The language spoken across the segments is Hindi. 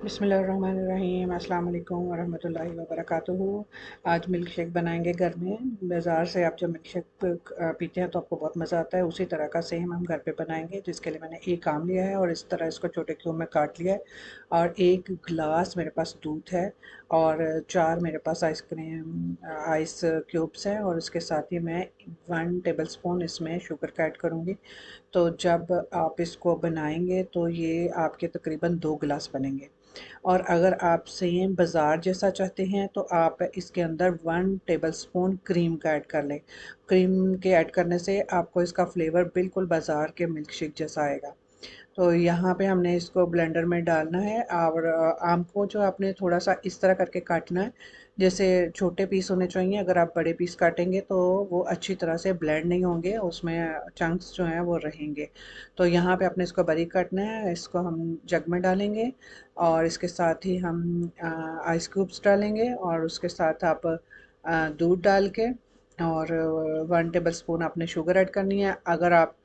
बिस्मिल्लाहिर्रहमानिर्रहीम अस्सलाम वालेकुम वरहमतुल्लाहि वबरकातुहू। आज मिल्क शेक बनाएंगे घर में। बाज़ार से आप जब मिल्क शेक पीते हैं तो आपको बहुत मज़ा आता है, उसी तरह का सेम हम घर पे बनाएंगे। जिसके लिए मैंने एक आम लिया है और इस तरह इसको छोटे क्यूब में काट लिया है, और एक गिलास मेरे पास दूध है, और 4 मेरे पास आइस क्यूब्स हैं, और इसके साथ ही मैं 1 टेबल स्पून इसमें शुगर का ऐड करूँगी। तो जब आप इसको बनाएंगे तो ये आपके तकरीबन 2 गिलास बनेंगे। और अगर आप सेम बाज़ार जैसा चाहते हैं तो आप इसके अंदर 1 टेबलस्पून क्रीम का ऐड कर लें। क्रीम के ऐड करने से आपको इसका फ्लेवर बिल्कुल बाज़ार के मिल्क शेक जैसा आएगा। तो यहाँ पे हमने इसको ब्लेंडर में डालना है, और आम को जो आपने थोड़ा सा इस तरह करके काटना है, जैसे छोटे पीस होने चाहिए। अगर आप बड़े पीस काटेंगे तो वो अच्छी तरह से ब्लेंड नहीं होंगे, उसमें चंक्स जो हैं वो रहेंगे। तो यहाँ पे आपने इसको बारीक काटना है। इसको हम जग में डालेंगे, और इसके साथ ही हम आइस क्यूब्स डालेंगे, और उसके साथ आप दूध डाल के, और 1 टेबल स्पून आपने शुगर ऐड करनी है। अगर आप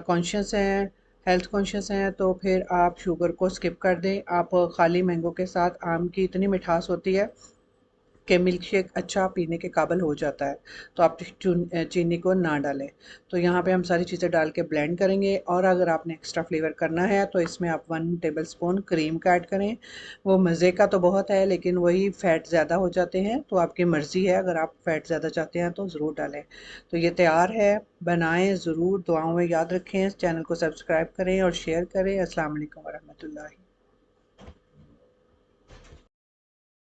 कॉन्शियस हैं, हेल्थ कॉन्शियस हैं, तो फिर आप शुगर को स्किप कर दें। आप खाली मैंगो के साथ आम की इतनी मिठास होती है कि मिल्क शेक अच्छा पीने के काबिल हो जाता है। तो आप चीनी को ना डालें। तो यहाँ पे हम सारी चीज़ें डाल के ब्लेंड करेंगे, और अगर आपने एक्स्ट्रा फ्लेवर करना है तो इसमें आप 1 टेबल स्पून क्रीम का ऐड करें। वो मज़े का तो बहुत है, लेकिन वही फ़ैट ज़्यादा हो जाते हैं, तो आपकी मर्ज़ी है। अगर आप फ़ैट ज़्यादा चाहते हैं तो ज़रूर डालें। तो ये तैयार है, बनाएं ज़रूर, दुआओं में याद रखें, चैनल को सब्सक्राइब करें और शेयर करें। अस्सलाम वालेकुम वरहमतुल्लाहि।